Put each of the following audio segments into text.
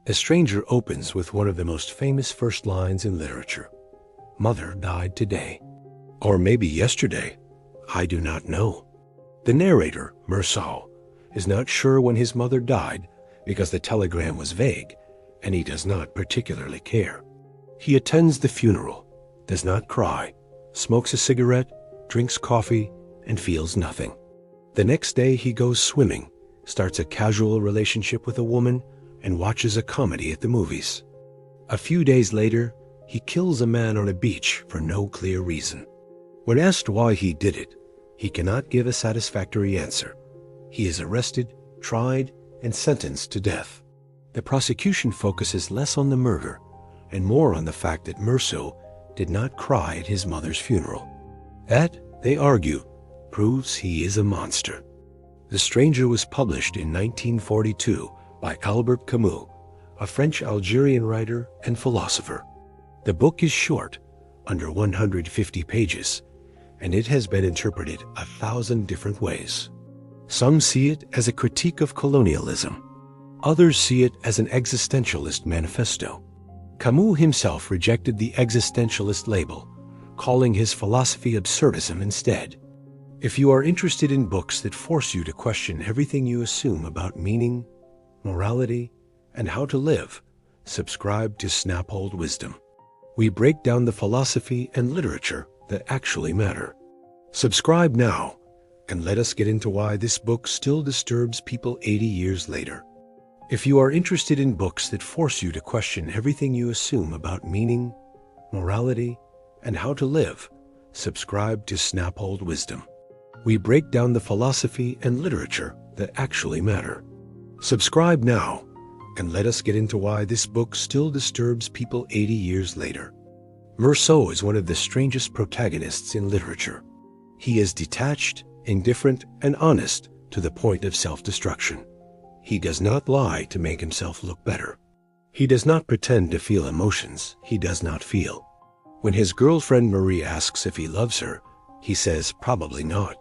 A Stranger opens with one of the most famous first lines in literature. Mother died today. Or maybe yesterday. I do not know. The narrator, Meursault, is not sure when his mother died because the telegram was vague, and he does not particularly care. He attends the funeral, does not cry, smokes a cigarette, drinks coffee, and feels nothing. The next day he goes swimming, starts a casual relationship with a woman, and watches a comedy at the movies. A few days later, he kills a man on a beach for no clear reason. When asked why he did it, he cannot give a satisfactory answer. He is arrested, tried, and sentenced to death. The prosecution focuses less on the murder and more on the fact that Meursault did not cry at his mother's funeral. That, they argue, proves he is a monster. The Stranger was published in 1942 by Albert Camus, a French Algerian writer and philosopher. The book is short, under 150 pages, and it has been interpreted 1,000 different ways. Some see it as a critique of colonialism. Others see it as an existentialist manifesto. Camus himself rejected the existentialist label, calling his philosophy absurdism instead. If you are interested in books that force you to question everything you assume about meaning, morality, and how to live, subscribe to SnapOldWisdom. We break down the philosophy and literature that actually matter. Subscribe now, and let us get into why this book still disturbs people 80 years later. If you are interested in books that force you to question everything you assume about meaning, morality, and how to live, subscribe to SnapOldWisdom. We break down the philosophy and literature that actually matter. Subscribe now, and let us get into why this book still disturbs people 80 years later. Meursault is one of the strangest protagonists in literature. He is detached, indifferent, and honest to the point of self-destruction. He does not lie to make himself look better. He does not pretend to feel emotions he does not feel. When his girlfriend Marie asks if he loves her, he says probably not.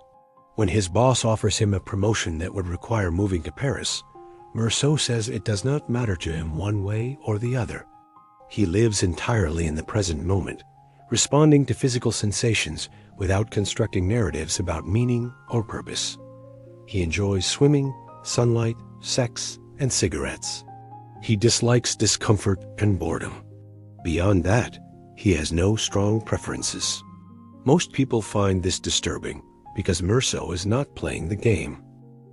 When his boss offers him a promotion that would require moving to Paris, Meursault says it does not matter to him one way or the other. He lives entirely in the present moment, responding to physical sensations without constructing narratives about meaning or purpose. He enjoys swimming, sunlight, sex, and cigarettes. He dislikes discomfort and boredom. Beyond that, he has no strong preferences. Most people find this disturbing because Meursault is not playing the game.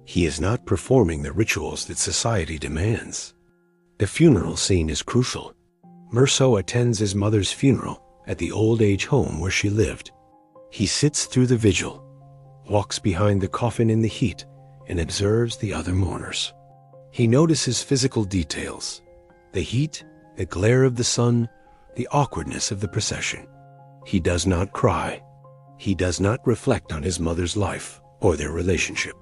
He is not performing the rituals that society demands. The funeral scene is crucial. Meursault attends his mother's funeral at the old age home where she lived. He sits through the vigil, walks behind the coffin in the heat, and observes the other mourners. He notices physical details: the heat, the glare of the sun, the awkwardness of the procession. He does not cry. He does not reflect on his mother's life or their relationship.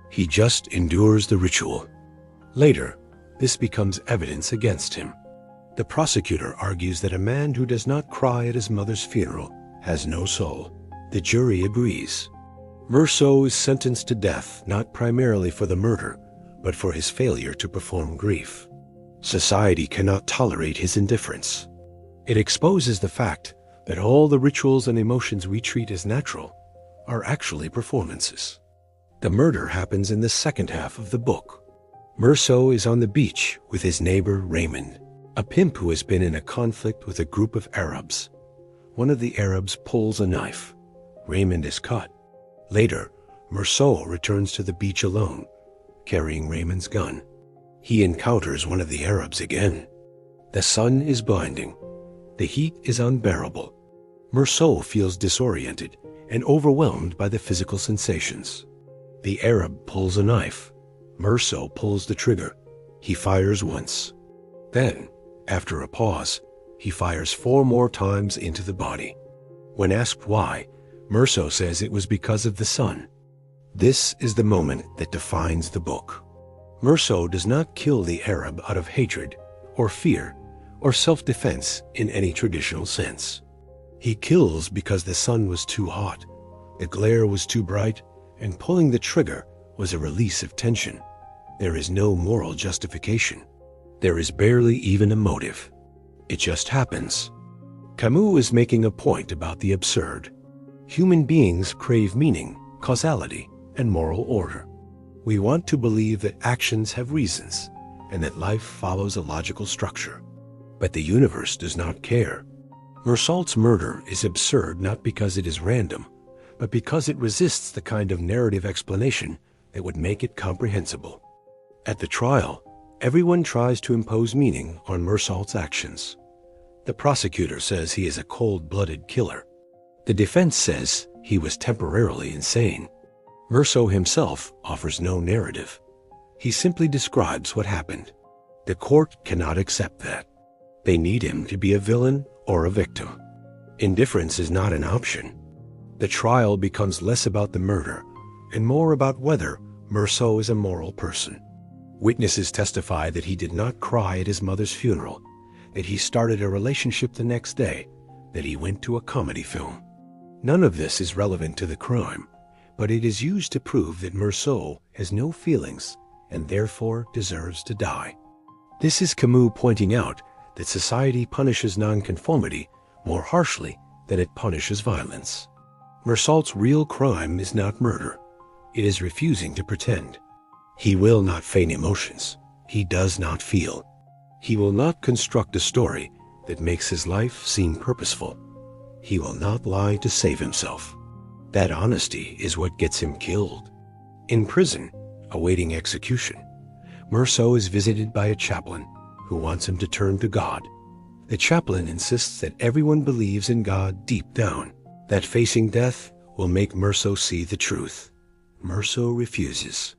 He just endures the ritual. Later, this becomes evidence against him. The prosecutor argues that a man who does not cry at his mother's funeral has no soul. The jury agrees. Meursault is sentenced to death not primarily for the murder, but for his failure to perform grief. Society cannot tolerate his indifference. It exposes the fact that all the rituals and emotions we treat as natural are actually performances. The murder happens in the second half of the book. Meursault is on the beach with his neighbor Raymond, a pimp who has been in a conflict with a group of Arabs. One of the Arabs pulls a knife. Raymond is caught. Later, Meursault returns to the beach alone, carrying Raymond's gun. He encounters one of the Arabs again. The sun is blinding. The heat is unbearable. Meursault feels disoriented and overwhelmed by the physical sensations. The Arab pulls a knife. Meursault pulls the trigger. He fires once. Then, after a pause, he fires 4 more times into the body. When asked why, Meursault says it was because of the sun. This is the moment that defines the book. Meursault does not kill the Arab out of hatred or fear or self-defense in any traditional sense. He kills because the sun was too hot, the glare was too bright, and pulling the trigger was a release of tension. There is no moral justification. There is barely even a motive. It just happens. Camus is making a point about the absurd. Human beings crave meaning, causality, and moral order. We want to believe that actions have reasons and that life follows a logical structure. But the universe does not care. Meursault's murder is absurd not because it is random, but because it resists the kind of narrative explanation that would make it comprehensible. At the trial, everyone tries to impose meaning on Meursault's actions. The prosecutor says he is a cold-blooded killer. The defense says he was temporarily insane. Meursault himself offers no narrative. He simply describes what happened. The court cannot accept that. They need him to be a villain or a victim. Indifference is not an option. The trial becomes less about the murder and more about whether Meursault is a moral person. Witnesses testify that he did not cry at his mother's funeral, that he started a relationship the next day, that he went to a comedy film. None of this is relevant to the crime, but it is used to prove that Meursault has no feelings and therefore deserves to die. This is Camus pointing out that society punishes nonconformity more harshly than it punishes violence. Meursault's real crime is not murder. It is refusing to pretend. He will not feign emotions. He does not feel. He will not construct a story that makes his life seem purposeful. He will not lie to save himself. That honesty is what gets him killed. In prison, awaiting execution, Meursault is visited by a chaplain who wants him to turn to God. The chaplain insists that everyone believes in God deep down, that facing death will make Meursault see the truth. Meursault refuses.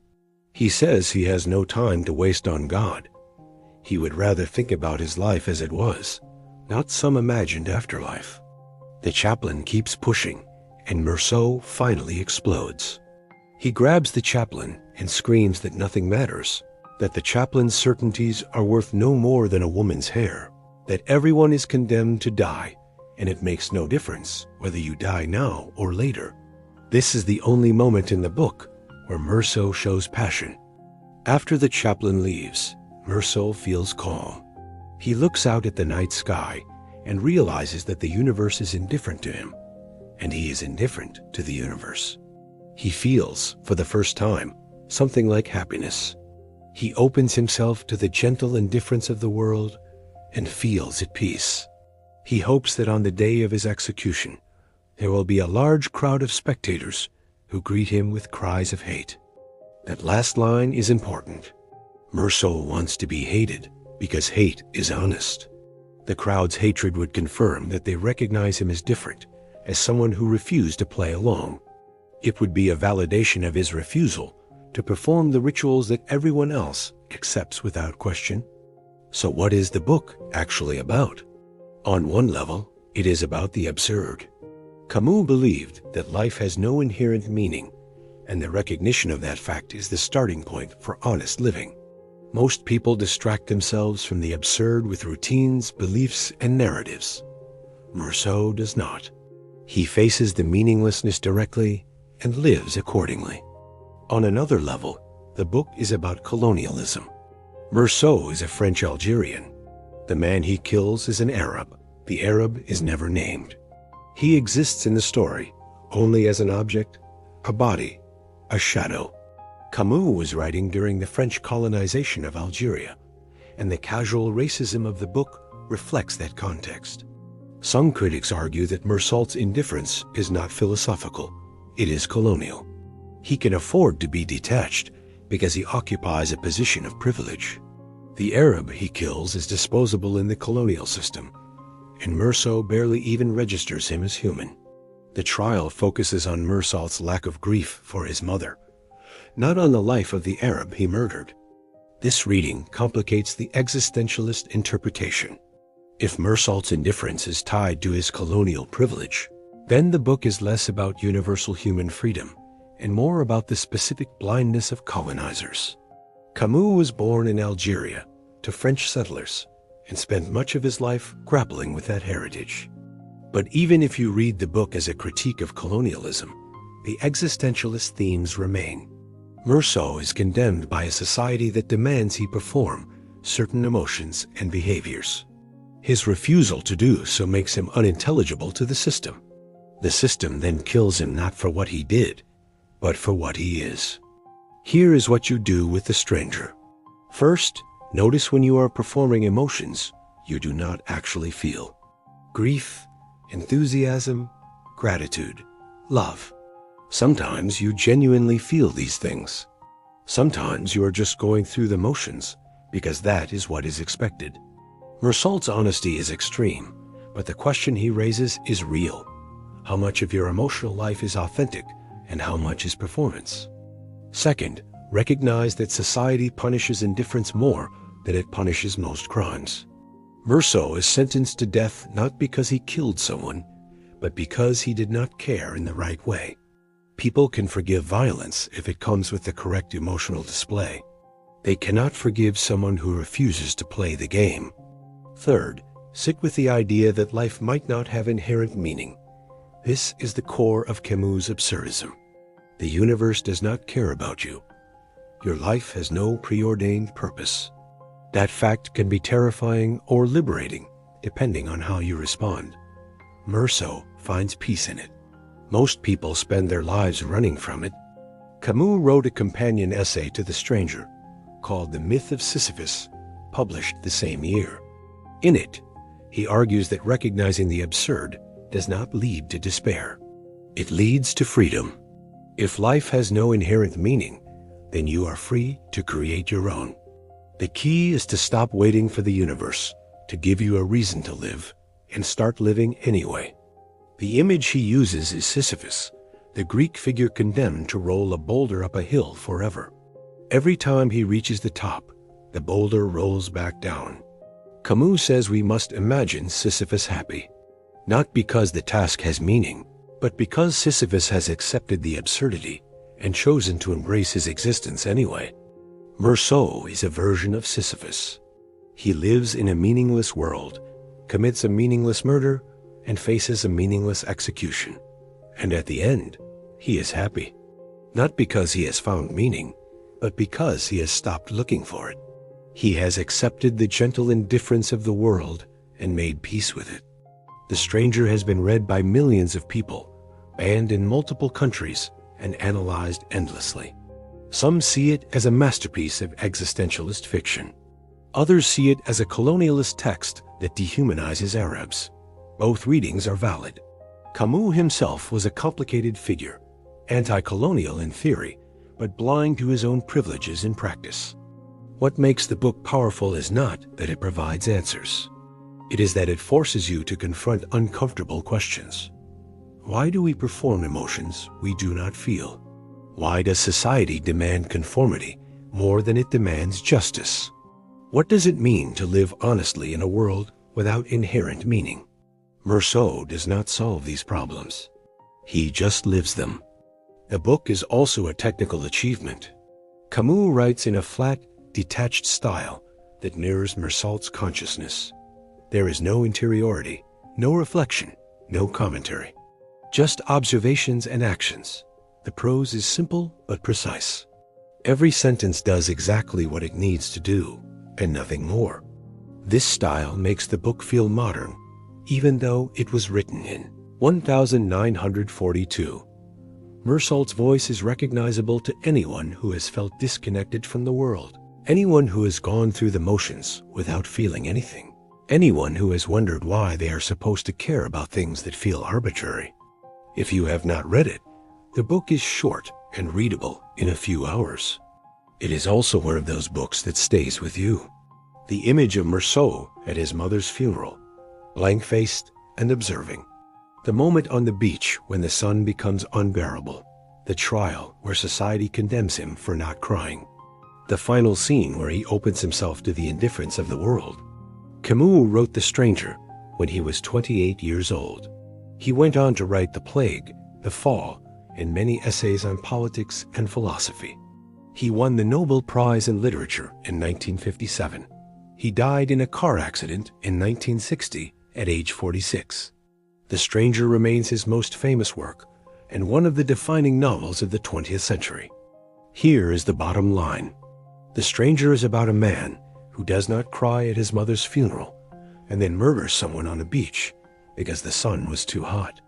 He says he has no time to waste on God. He would rather think about his life as it was, not some imagined afterlife. The chaplain keeps pushing, and Meursault finally explodes. He grabs the chaplain and screams that nothing matters, that the chaplain's certainties are worth no more than a woman's hair, that everyone is condemned to die, and it makes no difference whether you die now or later. This is the only moment in the book where Meursault shows passion. After the chaplain leaves, Meursault feels calm. He looks out at the night sky and realizes that the universe is indifferent to him, and he is indifferent to the universe. He feels, for the first time, something like happiness. He opens himself to the gentle indifference of the world and feels at peace. He hopes that on the day of his execution, there will be a large crowd of spectators who greet him with cries of hate. That last line is important. Meursault wants to be hated because hate is honest. The crowd's hatred would confirm that they recognize him as different, as someone who refused to play along. It would be a validation of his refusal to perform the rituals that everyone else accepts without question. So what is the book actually about? On one level, it is about the absurd. Camus believed that life has no inherent meaning, and the recognition of that fact is the starting point for honest living. Most people distract themselves from the absurd with routines, beliefs, and narratives. Meursault does not. He faces the meaninglessness directly and lives accordingly. On another level, the book is about colonialism. Meursault is a French Algerian. The man he kills is an Arab. The Arab is never named. He exists in the story only as an object, a body, a shadow. Camus was writing during the French colonization of Algeria, and the casual racism of the book reflects that context. Some critics argue that Meursault's indifference is not philosophical, it is colonial. He can afford to be detached because he occupies a position of privilege. The Arab he kills is disposable in the colonial system, and Meursault barely even registers him as human. The trial focuses on Meursault's lack of grief for his mother, not on the life of the Arab he murdered. This reading complicates the existentialist interpretation. If Meursault's indifference is tied to his colonial privilege, then the book is less about universal human freedom and more about the specific blindness of colonizers. Camus was born in Algeria to French settlers and spent much of his life grappling with that heritage. But even if you read the book as a critique of colonialism, the existentialist themes remain. Meursault is condemned by a society that demands he perform certain emotions and behaviors. His refusal to do so makes him unintelligible to the system. The system then kills him not for what he did, but for what he is. Here is what you do with the stranger. First, notice when you are performing emotions you do not actually feel. Grief, enthusiasm, gratitude, love. Sometimes you genuinely feel these things. Sometimes you are just going through the motions because that is what is expected. Meursault's honesty is extreme, but the question he raises is real. How much of your emotional life is authentic and how much is performance? Second, recognize that society punishes indifference more than it punishes most crimes. Meursault is sentenced to death not because he killed someone, but because he did not care in the right way. People can forgive violence if it comes with the correct emotional display. They cannot forgive someone who refuses to play the game. Third, sit with the idea that life might not have inherent meaning. This is the core of Camus' Absurdism. The universe does not care about you. Your life has no preordained purpose. That fact can be terrifying or liberating, depending on how you respond. Meursault finds peace in it. Most people spend their lives running from it. Camus wrote a companion essay to The Stranger, called The Myth of Sisyphus, published the same year. In it, he argues that recognizing the absurd does not lead to despair. It leads to freedom. If life has no inherent meaning, then you are free to create your own. The key is to stop waiting for the universe to give you a reason to live and start living anyway. The image he uses is Sisyphus, the Greek figure condemned to roll a boulder up a hill forever. Every time he reaches the top, the boulder rolls back down. Camus says we must imagine Sisyphus happy, not because the task has meaning, but because Sisyphus has accepted the absurdity and chosen to embrace his existence anyway. Meursault is a version of Sisyphus. He lives in a meaningless world, commits a meaningless murder, and faces a meaningless execution. And at the end, he is happy. Not because he has found meaning, but because he has stopped looking for it. He has accepted the gentle indifference of the world and made peace with it. The Stranger has been read by millions of people, banned in multiple countries, and analyzed endlessly. Some see it as a masterpiece of existentialist fiction. Others see it as a colonialist text that dehumanizes Arabs. Both readings are valid. Camus himself was a complicated figure, anti-colonial in theory, but blind to his own privileges in practice. What makes the book powerful is not that it provides answers. It is that it forces you to confront uncomfortable questions. Why do we perform emotions we do not feel? Why does society demand conformity more than it demands justice? What does it mean to live honestly in a world without inherent meaning? Meursault does not solve these problems. He just lives them. The book is also a technical achievement. Camus writes in a flat, detached style that mirrors Meursault's consciousness. There is no interiority, no reflection, no commentary. Just observations and actions. The prose is simple but precise. Every sentence does exactly what it needs to do, and nothing more. This style makes the book feel modern, even though it was written in 1942. Meursault's voice is recognizable to anyone who has felt disconnected from the world, anyone who has gone through the motions without feeling anything, anyone who has wondered why they are supposed to care about things that feel arbitrary. If you have not read it, the book is short and readable in a few hours. It is also one of those books that stays with you. The image of Meursault at his mother's funeral, blank-faced and observing. The moment on the beach when the sun becomes unbearable. The trial where society condemns him for not crying. The final scene where he opens himself to the indifference of the world. Camus wrote The Stranger when he was 28 years old. He went on to write The Plague, The Fall, and many essays on politics and philosophy. He won the Nobel Prize in Literature in 1957. He died in a car accident in 1960 at age 46. The Stranger remains his most famous work and one of the defining novels of the 20th century. Here is the bottom line. The Stranger is about a man who does not cry at his mother's funeral and then murders someone on a beach because the sun was too hot.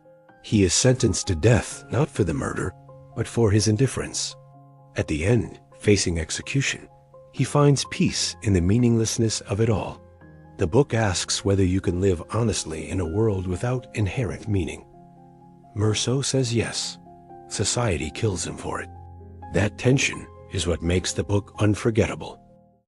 He is sentenced to death not for the murder, but for his indifference. At the end, facing execution, he finds peace in the meaninglessness of it all. The book asks whether you can live honestly in a world without inherent meaning. Meursault says yes. Society kills him for it. That tension is what makes the book unforgettable.